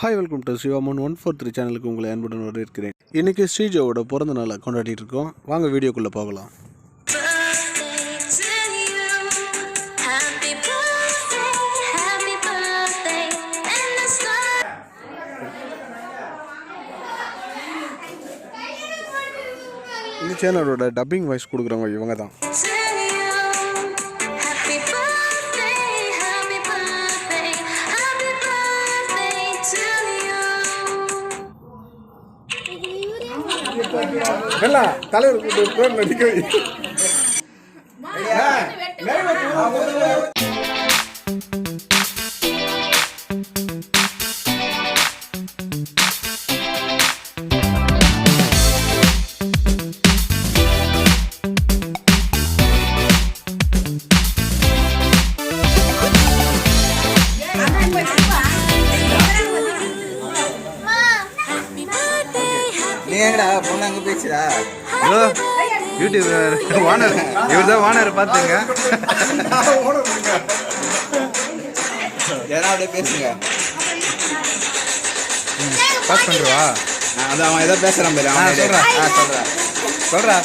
Hi welcome to சிவாமன் 143 சேனலுக்கு உங்களை அன்புடன் வரவேற்கிறேன். இன்றைக்கி ஸ்ரீஜோவோட பிறந்த நாளை கொண்டாடிட்டு இருக்கோம். வாங்க வீடியோக்குள்ளே போகலாம். இந்த சேனலோட டப்பிங் வாய்ஸ் கொடுக்குறவங்க இவங்க தான். தலைவர் பேர் நடிக்க நீங்கடா பொண்ணு அங்கே பேசுடா. ஹலோ யூடியூப் ஓனர், இவர் தான் ஓனர் பார்த்துங்க. ஏன்னா அப்படியே பேசுங்க. பாஸ் பண்ணுறவா? அதான் அவன் ஏதோ பேசுகிறான் பாரு. சொல்கிறேன் சொல்கிறா.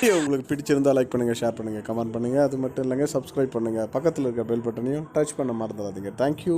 வீடியோ உங்களுக்கு பிடிச்சிருந்தால் லைக் பண்ணுங்கள், ஷேர் பண்ணுங்கள், கமெண்ட் பண்ணுங்கள். அது மட்டும் இல்லைங்க, சப்ஸ்கிரைப் பண்ணுங்கள். பக்கத்தில் இருக்க பெல் பட்டனையும் டச் பண்ண மறந்துடாதீங்க. தேங்க்யூ.